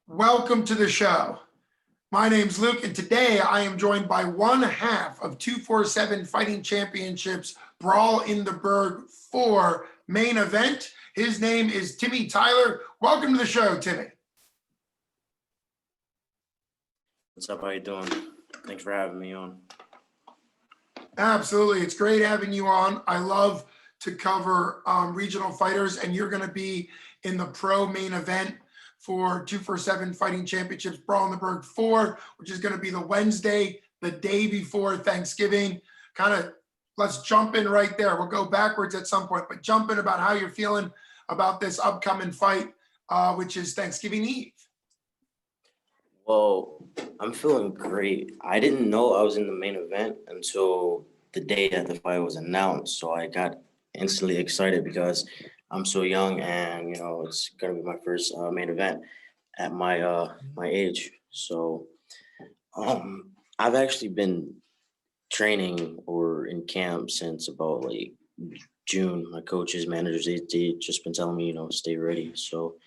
Welcome to the show. My name's Luke, and today I am joined by one half of 247 Fighting Championships Brawl in the Berg 4 main event. His name is Timmy Tyler. Welcome to the show, Timmy. What's up? How you doing? Thanks for having me on. Absolutely. It's great having you on. I love to cover regional fighters, and you're going to be in the pro main event for 247 Fighting Championships Brawl in the Berg 4, which is going to be the Wednesday, the day before Thanksgiving. Let's jump in right there. We'll go backwards at some point, but jump in about how you're feeling about this upcoming fight, which is Thanksgiving Eve. Well, I'm feeling great. I didn't know I was in the main event until the day that the fight was announced. So I got instantly excited because I'm so young, and it's gonna be my first main event at my age. So I've actually been training or in camp since about like June. My coaches, managers, they just been telling me, stay ready. So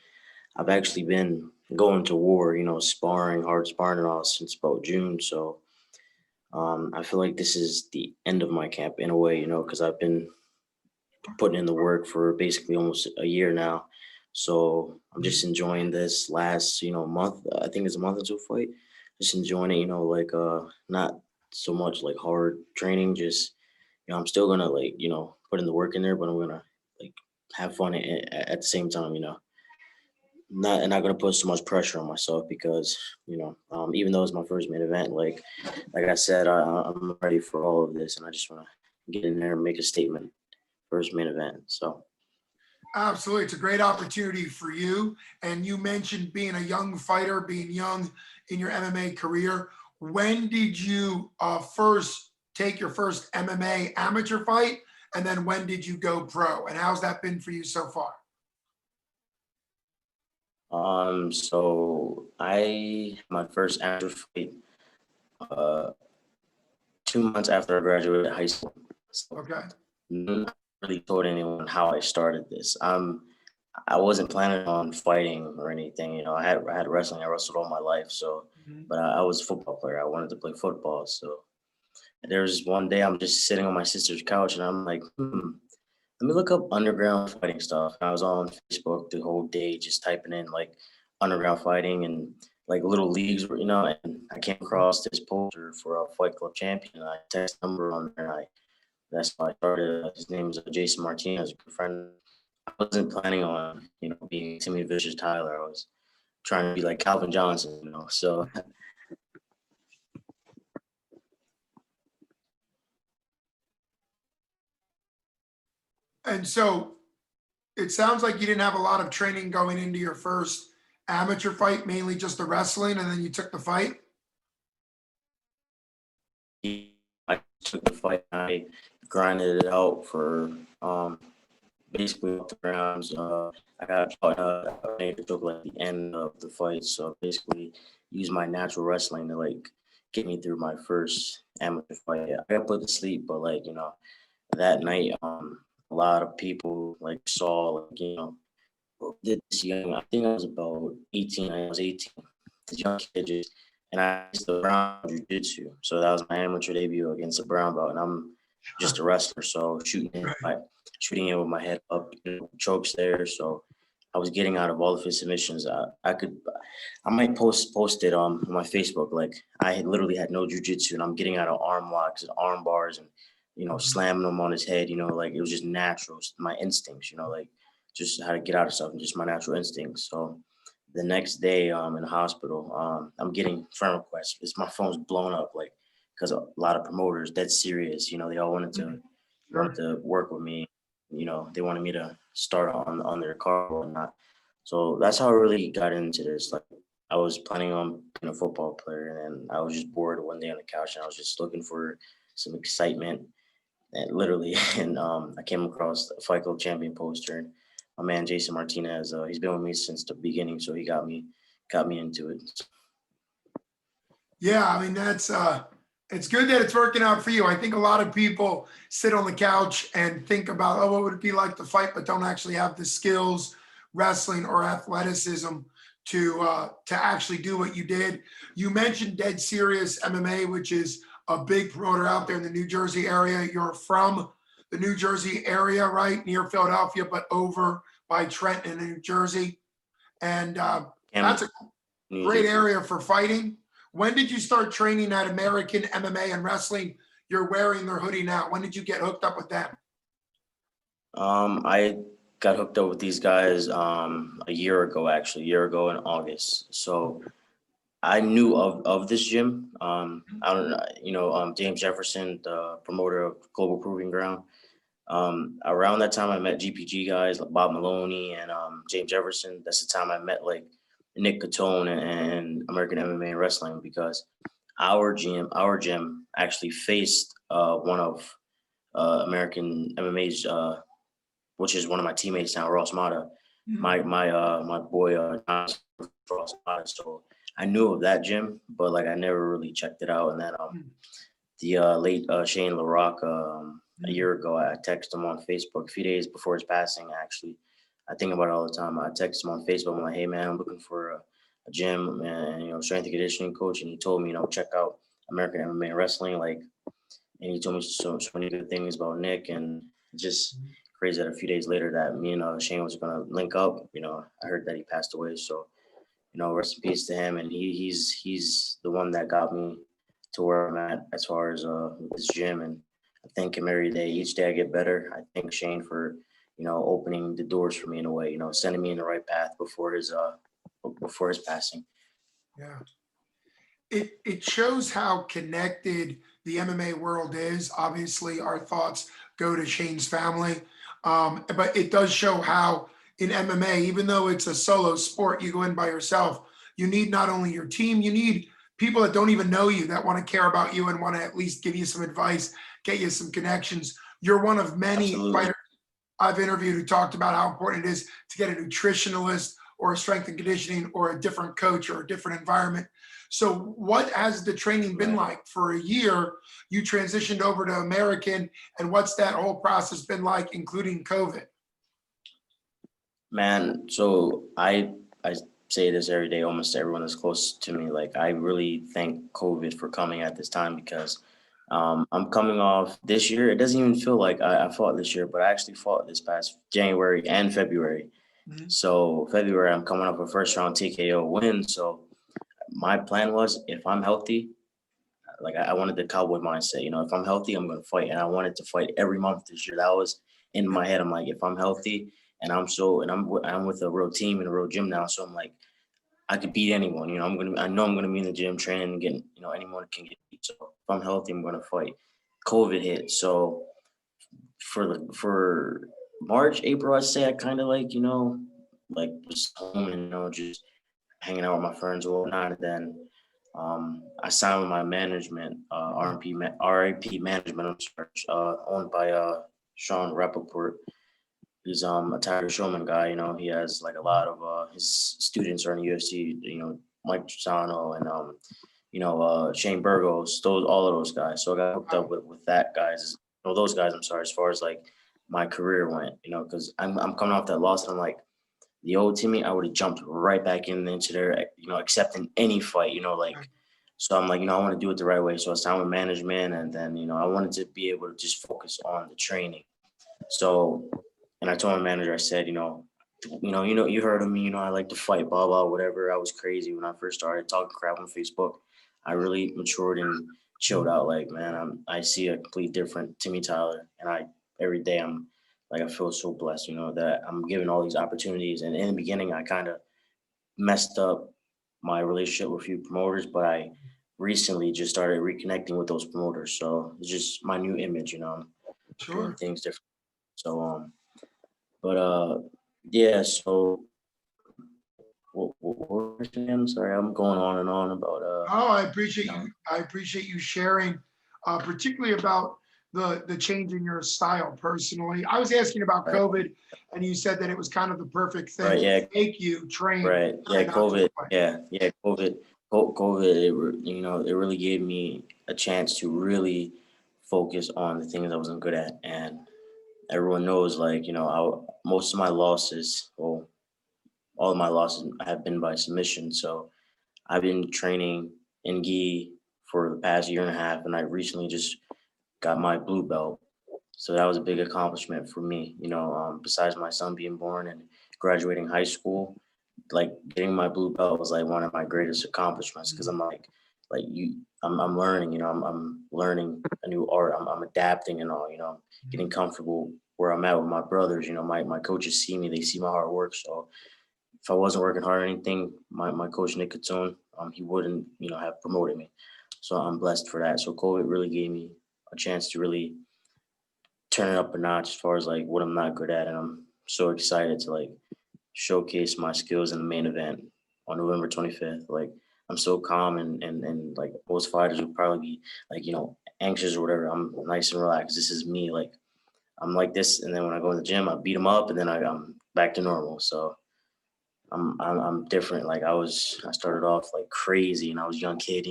I've actually been going to war, sparring, hard sparring and all since about June. So I feel like this is the end of my camp in a way, because I've been putting in the work for basically almost a year now. So I'm just enjoying this last, month. I think it's a month or two fight. Just enjoying it, not so much like hard training. Just, I'm still gonna put in the work in there, but I'm gonna like have fun at the same time, not gonna put so much pressure on myself because even though it's my first main event, like I said, I'm ready for all of this, and I just want to get in there and make a statement. First main event, so Absolutely. It's a great opportunity for you. And you mentioned being a young fighter, being young in your MMA career. When did you first take your first MMA amateur fight? And then when did you go pro? And how's that been for you so far? so my first amateur fight uh 2 months after I graduated high school. So Okay. not really told anyone how I started this. I wasn't planning on fighting or anything. I had wrestling. I wrestled all my life. So, Mhm. but I was a football player. I wanted to play football. So there was one day I'm just sitting on my sister's couch and I'm like, let me look up underground fighting stuff. And I was on Facebook the whole day just typing in like underground fighting and like little leagues, and I came across this poster for a Fight Club champion. And I text number on there, and that's how I started. His name is Jason Martinez, a good friend. I wasn't planning on, being Timmy Vicious Tyler. I was trying to be like Calvin Johnson, So And so it sounds like you didn't have a lot of training going into your first amateur fight, mainly just the wrestling, and then you took the fight. I took the fight. I grinded it out for basically up the rounds. I got it took like the end of the fight, so basically used my natural wrestling to like get me through my first amateur fight. I got put to sleep, but that night, a lot of people like saw this young. I think I was about 18. I was 18. This young kid just, and I used the brown jiu-jitsu. So that was my amateur debut against a brown belt, and I'm just a wrestler. So shooting in with my head up, chokes there. So I was getting out of all of his submissions. I might post it on my Facebook. Like I had literally had no jujitsu, and I'm getting out of arm locks and arm bars, and slamming him on his head. Like it was just natural, my instincts. Like just how to get out of stuff and just my natural instincts. So the next day, in the hospital, I'm getting friend requests. My phone's blown up, like because a lot of promoters, that's serious. They all wanted to work with me. They wanted me to start on their car or whatnot. So that's how I really got into this. Like I was planning on being a football player, and I was just bored one day on the couch, and I was just looking for some excitement. And literally, and I came across the Fight Club champion poster. And my man Jason Martinez, he's been with me since the beginning, so he got me into it. Yeah, I mean it's good that it's working out for you. I think a lot of people sit on the couch and think about, oh, what would it be like to fight, but don't actually have the skills, wrestling or athleticism to actually do what you did. You mentioned Dead Serious MMA, which is a big promoter out there in the New Jersey area. You're from the New Jersey area, right near Philadelphia, but over by Trenton, New Jersey, and that's a great area for fighting. When did you start training at American MMA and Wrestling? You're wearing their hoodie now. When did you get hooked up with them? I got hooked up with these guys a year ago, actually, a year ago in August. So I knew of this gym. I don't know, James Jefferson, the promoter of Global Proving Ground. Around that time, I met GPG guys like Bob Maloney and James Jefferson. That's the time I met like Nick Catone and American MMA and Wrestling, because our gym actually faced one of American MMA's, which is one of my teammates now, Ross Mata. My boy Ross Mata. So I knew of that gym, but like I never really checked it out. And then the late Shane LaRock, a year ago, I texted him on Facebook a few days before his passing. Actually, I think about it all the time. I texted him on Facebook. I'm like, hey man, I'm looking for a gym and strength and conditioning coach. And he told me, check out American MMA and Wrestling. Like, and he told me so many good things about Nick, and just crazy that a few days later that me and Shane was gonna link up. I heard that he passed away. So, rest in peace to him. And he's the one that got me to where I'm at as far as this gym. And I thank him every day. Each day I get better. I thank Shane for, opening the doors for me in a way, sending me in the right path before his passing. Yeah. It shows how connected the MMA world is. Obviously, our thoughts go to Shane's family. But it does show how in MMA, even though it's a solo sport, you go in by yourself, you need not only your team, you need people that don't even know you, that want to care about you and want to at least give you some advice, get you some connections. You're one of many Absolutely. fighters I've interviewed who talked about how important it is to get a nutritionalist or a strength and conditioning or a different coach or a different environment. So what has the training been like? For a year, you transitioned over to American, and what's that whole process been like, including COVID? Man, so I say this every day, almost everyone that's close to me. Like, I really thank COVID for coming at this time, because I'm coming off this year. It doesn't even feel like I fought this year, but I actually fought this past January and February. Mhm. So February, I'm coming off a first round TKO win. So my plan was, if I'm healthy, like I wanted the cowboy mindset, if I'm healthy, I'm going to fight. And I wanted to fight every month this year. That was in my head. I'm like, if I'm healthy and I'm with a real team and a real gym now. So I'm like, I could beat anyone, I know I'm going to be in the gym training and getting, anyone can get beat. So if I'm healthy, I'm going to fight. COVID hit. So for March, April, I'd say I kind of like, like just home and, just hanging out with my friends or whatnot. And then I signed with my management, RIP Management, I'm sorry, owned by Sean Rappaport. He's a Tiger Showman guy. He has like a lot of his students are in the UFC. Mike Trisano and Shane Burgos, all of those guys. So I got hooked up with that guys. Those guys. I'm sorry, as far as like my career went. Because I'm coming off that loss, and I'm like, the old Timmy, I would have jumped right back into there, accepting any fight, like, so I'm like, I want to do it the right way. So I signed with management, and then, I wanted to be able to just focus on the training. So, and I told my manager, I said, you heard of me, I like to fight, blah, blah, whatever. I was crazy when I first started talking crap on Facebook. I really matured and chilled out. Like, man, I see a complete different Timmy Tyler, and every day I'm like, I feel so blessed, that I'm given all these opportunities. And in the beginning, I kind of messed up my relationship with a few promoters, but I recently just started reconnecting with those promoters. So it's just my new image, I'm doing things different. So, yeah. So, what was it again? Sorry, I'm going on and on about. Oh, I appreciate you. I appreciate you sharing, particularly about the change in your style personally. I was asking about Right. COVID, and you said that it was kind of the perfect thing Right, yeah. to make you train. Right. Yeah. COVID. Yeah. Yeah. COVID. It really gave me a chance to really focus on the things I wasn't good at, and everyone knows, like, most of my losses, well, all of my losses have been by submission. So I've been training in gi for the past year and a half, and I recently just got my blue belt. So that was a big accomplishment for me. Besides my son being born and graduating high school, like getting my blue belt was like one of my greatest accomplishments because I'm learning. I'm learning a new art. I'm adapting and all. Getting comfortable where I'm at with my brothers. My coaches see me. They see my hard work. So if I wasn't working hard or anything, my coach Nick Katun, he wouldn't have promoted me. So I'm blessed for that. So COVID really gave me a chance to really turn it up a notch as far as like what I'm not good at, and I'm so excited to like showcase my skills in the main event on November 25th. Like I'm so calm and like most fighters would probably be like anxious or whatever. I'm nice and relaxed. This is me. Like I'm like this, and then when I go in the gym, I beat them up, and then I'm back to normal. So I'm different. Like I started off like crazy, and I was a young kid.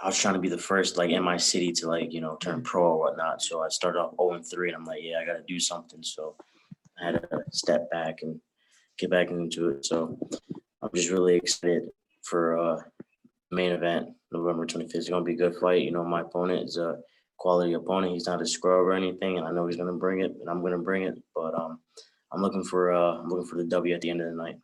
I was trying to be the first like in my city to like turn pro or whatnot. So I started off 0-3, and I'm like, yeah, I got to do something. So I had to step back and get back into it. So I'm just really excited for main event November 25th. It's gonna be a good fight. My opponent is a quality opponent. He's not a scrub or anything, and I know he's gonna bring it, and I'm gonna bring it. But I'm looking for the W at the end of the night.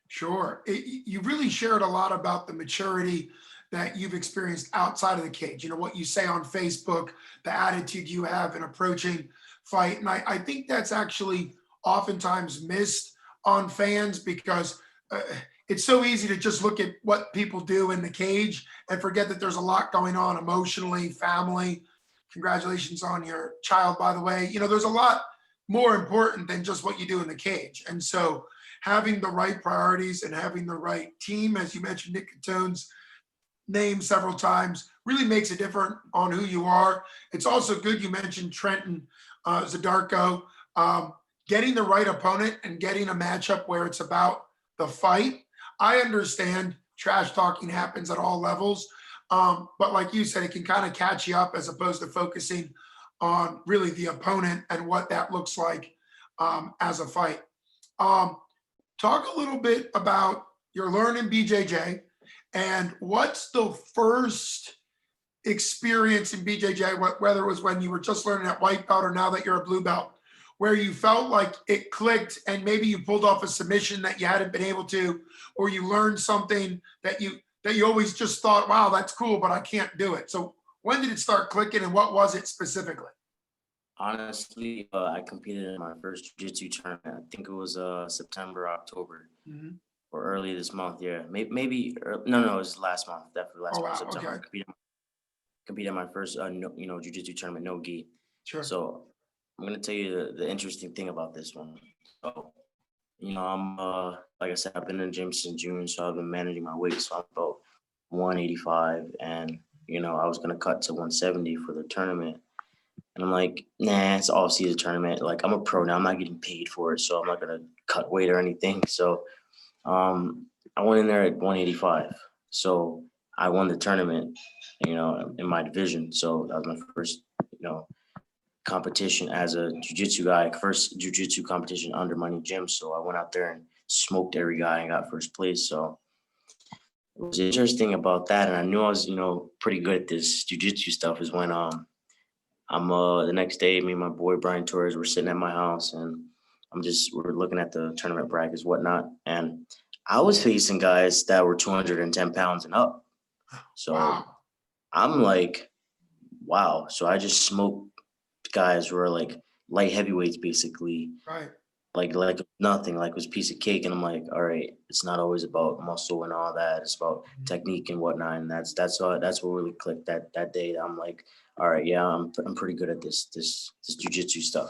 Sure. You really shared a lot about the maturity that you've experienced outside of the cage. What you say on Facebook, the attitude you have in approaching fight. And I think that's actually oftentimes missed on fans because it's so easy to just look at what people do in the cage and forget that there's a lot going on emotionally, family. Congratulations on your child, by the way. There's a lot more important than just what you do in the cage. And so having the right priorities and having the right team, as you mentioned, Nick Catone's name several times, really makes a difference on who you are. It's also good you mentioned Trenton Zadarko. Getting the right opponent and getting a matchup where it's about the fight. I understand trash talking happens at all levels, but like you said, it can kind of catch you up as opposed to focusing on really the opponent and what that looks like as a fight. Talk a little bit about your learning BJJ and what's the first experience in BJJ, whether it was when you were just learning at white belt or now that you're a blue belt, where you felt like it clicked and maybe you pulled off a submission that you hadn't been able to, or you learned something that you always just thought, wow, that's cool, but I can't do it. So when did it start clicking and what was it specifically? Honestly, I competed in my first jiu-jitsu tournament. I think it was September, October, or early this month. Yeah, maybe no, it was last month. Definitely last Oh, month, wow. September. I Okay. competed in my first jiu-jitsu tournament, no gi. Sure. So I'm gonna tell you the interesting thing about this one. So I'm like I said, I've been in the gym since June, so I've been managing my weight. So I'm about 185, and I was gonna cut to 170 for the tournament. And I'm like, nah, it's off season tournament. Like I'm a pro now. I'm not getting paid for it. So I'm not gonna cut weight or anything. So I went in there at 185. So I won the tournament, in my division. So that was my first, competition as a jiu-jitsu guy, first jiu-jitsu competition under my new gym. So I went out there and smoked every guy and got first place. So it was interesting about that. And I knew I was, pretty good at this jiu-jitsu stuff is when I'm the next day, me and my boy Brian Torres were sitting at my house and we're looking at the tournament brackets, whatnot. And I was facing guys that were 210 pounds and up. So Wow. I'm like, wow. So I just smoked guys who are like light heavyweights basically. Right. Like nothing, like it was a piece of cake. And I'm like, all right, it's not always about muscle and all that. It's about technique and whatnot. And that's what really clicked that day. I'm like, all right, yeah, I'm pretty good at this jujitsu stuff.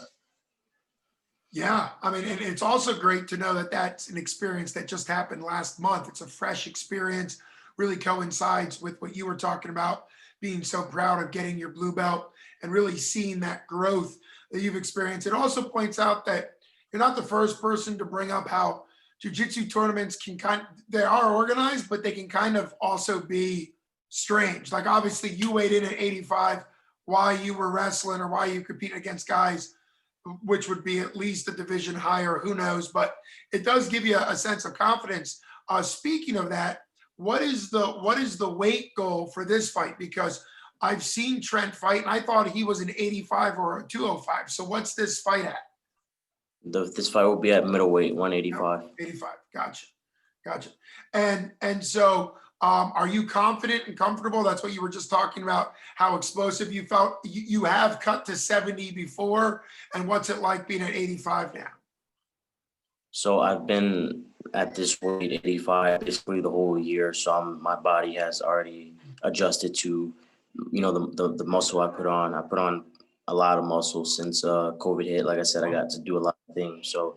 Yeah, I mean, and it's also great to know that that's an experience that just happened last month. It's a fresh experience, really coincides with what you were talking about, being so proud of getting your blue belt and really seeing that growth that you've experienced. It also points out that you're not the first person to bring up how jiu-jitsu tournaments they are organized, but they can kind of also be strange. Like obviously you weighed in at 85, why you were wrestling or why you competed against guys which would be at least a division higher, who knows, but it does give you a sense of confidence. Speaking of that, what is the weight goal for this fight? Because I've seen Trent fight and I thought he was an 85 or a 205. So what's this fight at? This fight will be at middleweight, No, 185. 85. Gotcha. And so are you confident and comfortable? That's what you were just talking about, how explosive you felt. You have cut to 70 before. And what's it like being at 85 now? So I've been at this weight, 85, basically the whole year. So my body has already adjusted to, the muscle I put on. I put on a lot of muscle since COVID hit. Like I said, I got to do a lot of things. So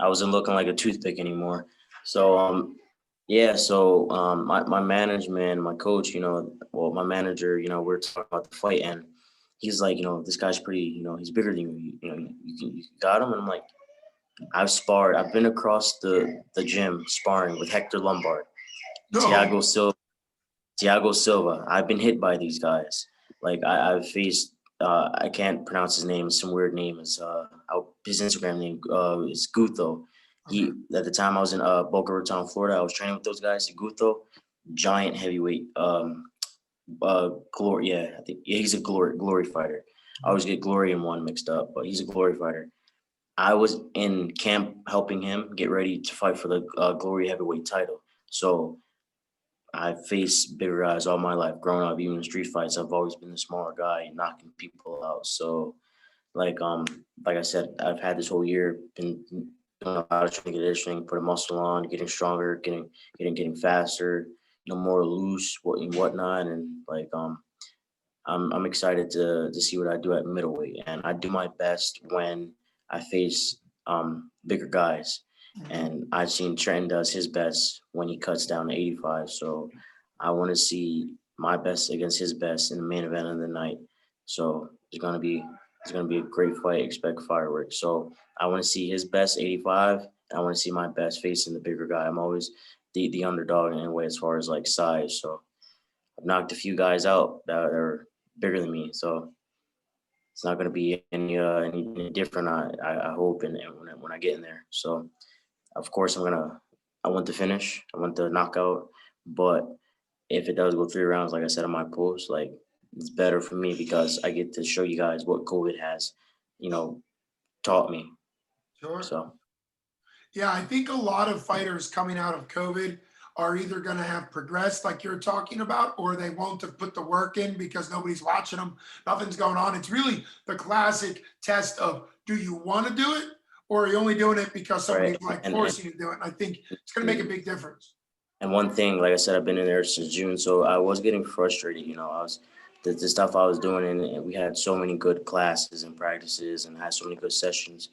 I wasn't looking like a toothpick anymore. So my management, my coach, my manager, we're talking about the fight, and he's like, this guy's pretty, he's bigger than you. You got him, and I'm like, I've been across the gym sparring with Hector Lombard, No. Thiago Silva. I've been hit by these guys. Like I've faced. I can't pronounce his name. It's some weird name. It's his Instagram name is Gutho. He at the time I was in Boca Raton, Florida. I was training with those guys. Gutho, giant heavyweight. Glory. Yeah, I think he's a glory fighter. I always get glory and one mixed up, but he's a glory fighter. I was in camp helping him get ready to fight for the glory heavyweight title. So I faced bigger guys all my life. Growing up, even in street fights, I've always been the smaller guy, knocking people out. So, like I said, I've had this whole year been doing a lot of training, conditioning, putting muscle on, getting stronger, getting faster, more loose, and whatnot, and I'm excited to see what I do at middleweight, and I do my best when I face bigger guys. And I've seen Trent does his best when he cuts down to 85. So I want to see my best against his best in the main event of the night. So it's gonna be a great fight. Expect fireworks. So I want to see his best 85. And I want to see my best facing the bigger guy. I'm always the underdog in a way as far as like size. So I've knocked a few guys out that are bigger than me. So it's not going to be any different. I hope, and when I get in there. So of course I want the finish. I want the knockout. But if it does go 3 rounds, like I said on my post, like it's better for me because I get to show you guys what COVID has, taught me. Sure. So. Yeah, I think a lot of fighters coming out of COVID are either going to have progressed like you're talking about, or they won't have put the work in because nobody's watching them. Nothing's going on. It's really the classic test of, do you want to do it, or are you only doing it because somebody's forcing you to do it? And I think it's going to make a big difference. And one thing, like I said, I've been in there since June, so I was getting frustrated. The stuff I was doing, and we had so many good classes and practices, and had so many good sessions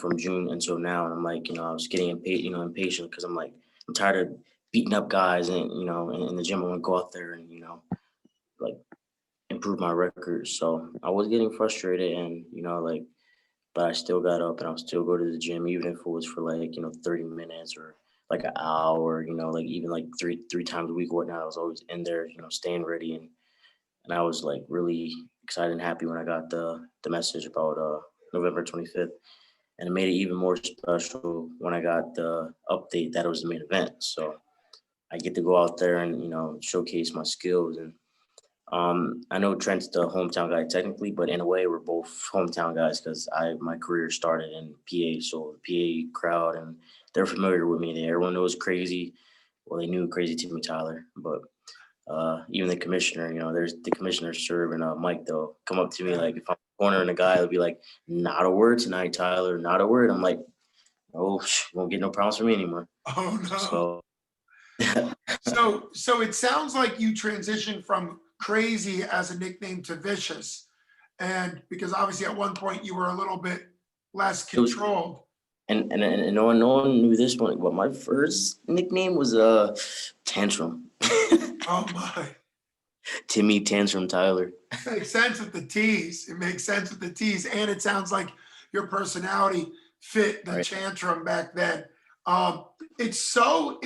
from June until now. And I'm like, I was getting impatient because I'm like, I'm tired of beating up guys, and in the gym I want to go out there and like improve my record. So I was getting frustrated, and but I still got up and I would still go to the gym, even if it was for 30 minutes or like an hour, even like three times a week or whatnot. I was always in there, staying ready, and I was like really excited and happy when I got the message about November 25th. And it made it even more special when I got the update that it was the main event. So I get to go out there and, showcase my skills. And I know Trent's the hometown guy technically, but in a way we're both hometown guys because my career started in PA. So the PA crowd, and they're familiar with me. Everyone knows Crazy. Well, they knew Crazy Timmy Tyler, but even the commissioner, there's the commissioner Serb and Mike, they'll come up to me like if I'm cornering a guy, they'll be like, not a word tonight, Tyler, not a word. I'm like, oh, won't get no problems from me anymore. Oh no. So it sounds like you transitioned from Crazy as a nickname to Vicious, and because obviously at one point you were a little bit less controlled. And no one knew this one, but my first nickname was Tantrum. Oh my. Timmy Tantrum Tyler. It makes sense with the T's. It makes sense with the T's, and it sounds like your personality fit the tantrum back then. It's so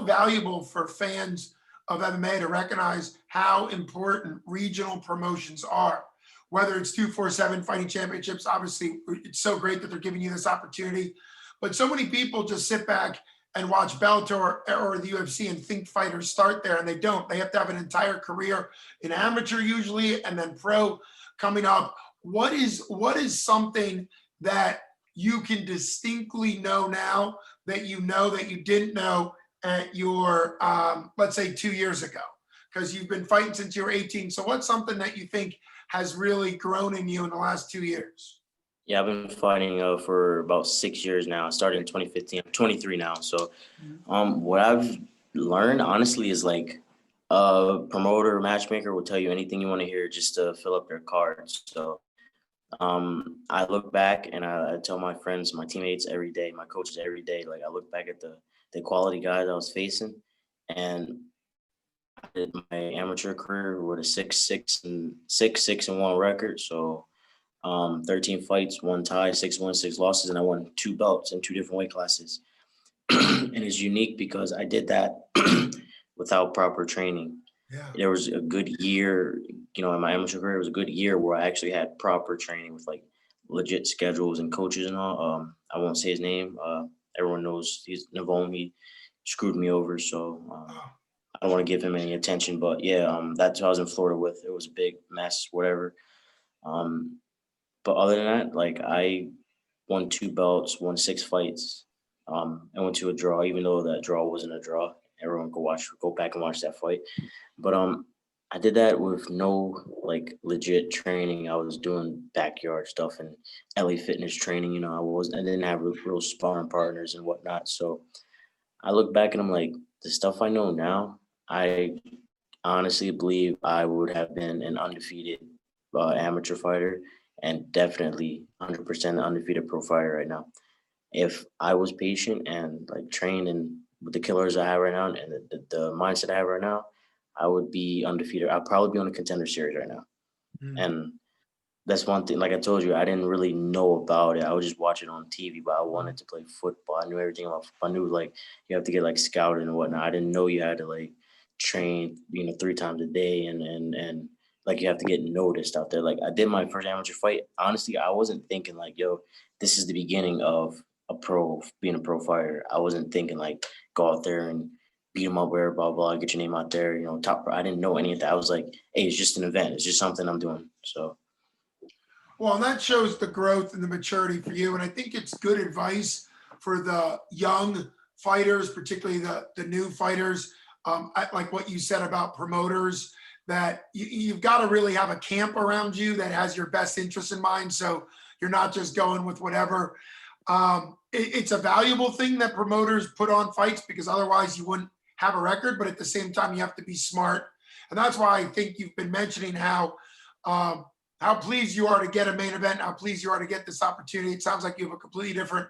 valuable for fans of MMA to recognize how important regional promotions are. whether it's 247 fighting championships. Obviously, it's so great that they're giving you this opportunity. But so many people just sit back and watch Bellator or the UFC and think fighters start there, and they don't. They have to have an entire career in amateur usually, and then pro coming up. What is something that you can distinctly know now that you didn't know at your let's say 2 years ago? Because you've been fighting since you were 18. So what's something that you think has really grown in you in the last 2 years? Yeah, I've been fighting for about 6 years now. I started in 2015. I'm 23 now. So what I've learned honestly is like a promoter, matchmaker will tell you anything you want to hear just to fill up their cards. So I look back and I tell my friends, my teammates every day, my coaches every day, like I look back at the quality guys I was facing, and I did my amateur career with a 6-6 and 1 record. So 13 fights, 1 tie, 6 wins, 6 losses, and I won 2 belts in 2 different weight classes. And it's unique because I did that without proper training. Yeah. There was a good year, in my amateur career, it was a good year where I actually had proper training with like legit schedules and coaches and all. I won't say his name. Everyone knows he's Navone. He screwed me over, so I don't want to give him any attention. But yeah, that's who I was in Florida with. It was a big mess, whatever. But other than that, like I won 2 belts, won 6 fights, and went to a draw, even though that draw wasn't a draw. Everyone go back and watch that fight. But I did that with no like legit training. I was doing backyard stuff and LA fitness training. I didn't have real sparring partners and whatnot. So I look back and I'm like, the stuff I know now, I honestly believe I would have been an undefeated amateur fighter and definitely 100% undefeated pro fighter right now. If I was patient and like trained and with the killers I have right now and the mindset I have right now, I would be undefeated. I'd probably be on a contender series right now. And that's one thing, like I told you, I didn't really know about it. I would just watch it on TV, but I wanted to play football. I knew everything about football. I knew like you have to get like scouted and whatnot. I didn't know you had to like train, 3 times a day and like you have to get noticed out there. Like I did my first amateur fight. Honestly, I wasn't thinking like, yo, this is the beginning of being a pro fighter. I wasn't thinking like go out there and beat them up, where blah blah, get your name out there, top. I didn't know any of that. I was like, hey, it's just an event. It's just something I'm doing. So. Well, and that shows the growth and the maturity for you. And I think it's good advice for the young fighters, particularly the new fighters. Like what you said about promoters, that you've got to really have a camp around you that has your best interest in mind. So you're not just going with whatever. It's a valuable thing that promoters put on fights because otherwise you wouldn't have a record. But at the same time, you have to be smart. And that's why I think you've been mentioning how pleased you are to get a main event, how pleased you are to get this opportunity. It sounds like you have a completely different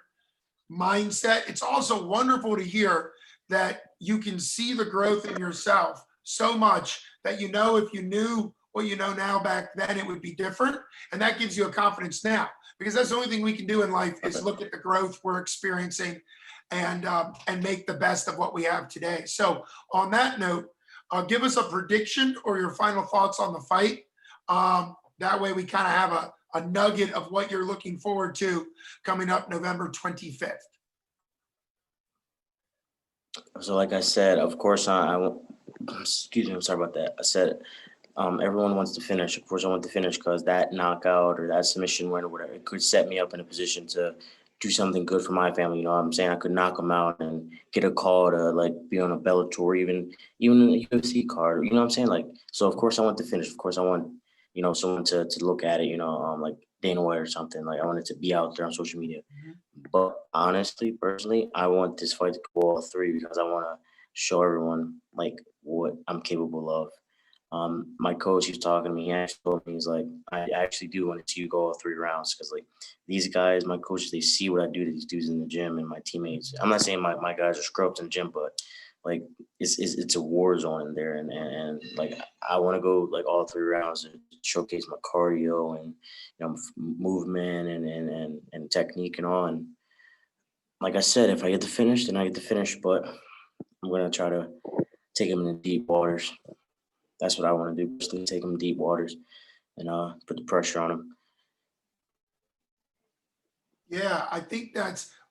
mindset. It's also wonderful to hear that you can see the growth in yourself so much that if you knew what you know now back then, it would be different. And that gives you a confidence now, because that's the only thing we can do in life is look at the growth we're experiencing and make the best of what we have today. So on that note, give us a prediction or your final thoughts on the fight. That way we kind of have a nugget of what you're looking forward to coming up November 25th. So like I said, of course, excuse me, I'm sorry about that. I said everyone wants to finish. Of course, I want to finish because that knockout or that submission win or whatever, it could set me up in a position to do something good for my family. You know what I'm saying? I could knock them out and get a call to like be on a Bellator, even a UFC card. You know what I'm saying? Like, so of course I want to finish. Of course I want, someone to look at it, like Dana White or something. Like I want it to be out there on social media. But honestly, personally, I want this fight to go all 3 because I want to show everyone like what I'm capable of. My coach, he's talking to me. He actually told me, he's like, I actually do want to see you go all 3 rounds because like these guys, my coaches, they see what I do to these dudes in the gym and my teammates. I'm not saying my guys are scrubs in the gym, but like it's a war zone in there, and like I want to go like all 3 rounds and showcase my cardio and movement and technique and all. And like I said, if I get to finish, then I get to finish. But I'm gonna try to take him in the deep waters. That's what I want to do, personally, take him deep waters. and put the pressure on him. Yeah, I think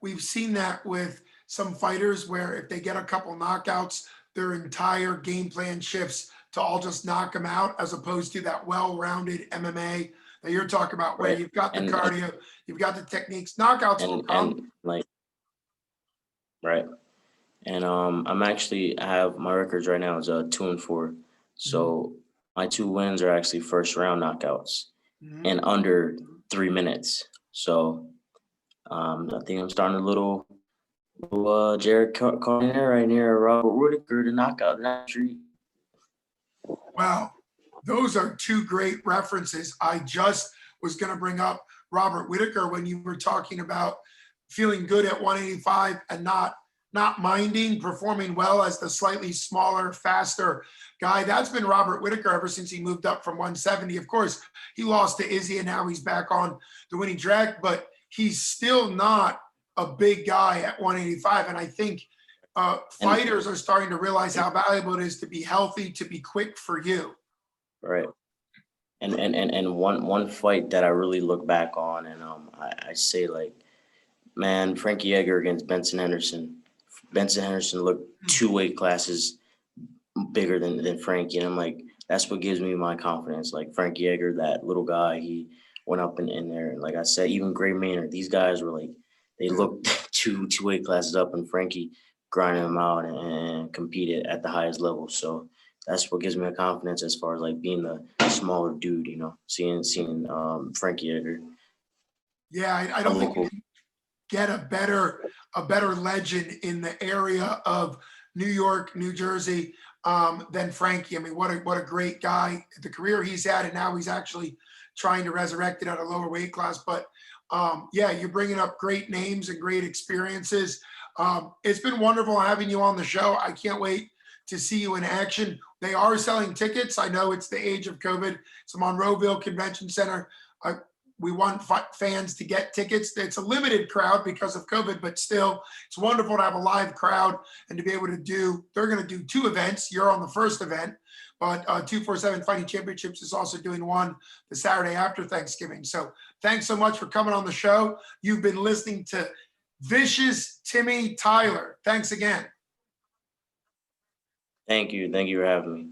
we've seen that with some fighters where if they get a couple knockouts, their entire game plan shifts to all just knock them out, as opposed to that well-rounded MMA that you're talking about, where Right. you've got the And cardio, you've got the techniques, knockouts will come. and like right. And I have my records right now is 2-4. So my 2 wins are actually first round knockouts in Mhm. under 3 minutes. So I think I'm starting a little Jared Cardinale right near Robert Whitaker to knock out that street. Wow, those are two great references. I just was going to bring up Robert Whitaker when you were talking about feeling good at 185 and not minding performing well as the slightly smaller, faster guy. That's been Robert Whitaker ever since he moved up from 170. Of course, he lost to Izzy and now he's back on the winning track, but he's still not a big guy at 185. And I think And fighters are starting to realize how valuable it is to be healthy, to be quick for you. right. And one fight that I really look back on, and I say, like, man, Frankie Edgar against Benson Henderson. Benson Henderson looked 2 weight classes bigger than Frankie, and I'm like, that's what gives me my confidence. Like Frankie Edgar, that little guy, he went up in there. And like I said, even Gray Maynard, these guys were like, they looked two weight classes up, and Frankie grinded them out and competed at the highest level. So that's what gives me a confidence as far as like being the smaller dude, seeing Frankie Edgar. Yeah, I A don't think you local. can get a better legend in the area of New York, New Jersey, than Frankie. I mean, what a great guy. The career he's had, and now he's actually trying to resurrect it at a lower weight class. But yeah, you're bringing up great names and great experiences. It's been wonderful having you on the show. I can't wait to see you in action. They are selling tickets. I know it's the age of COVID. It's Monroeville Convention Center. We want fans to get tickets. It's a limited crowd because of COVID, but still, it's wonderful to have a live crowd and to be able to they're going to do 2 events. You're on the first event, but 247 Fighting Championships is also doing one the Saturday after Thanksgiving. So thanks so much for coming on the show. You've been listening to Vicious Timmy Tyler. Thanks again. Thank you for having me.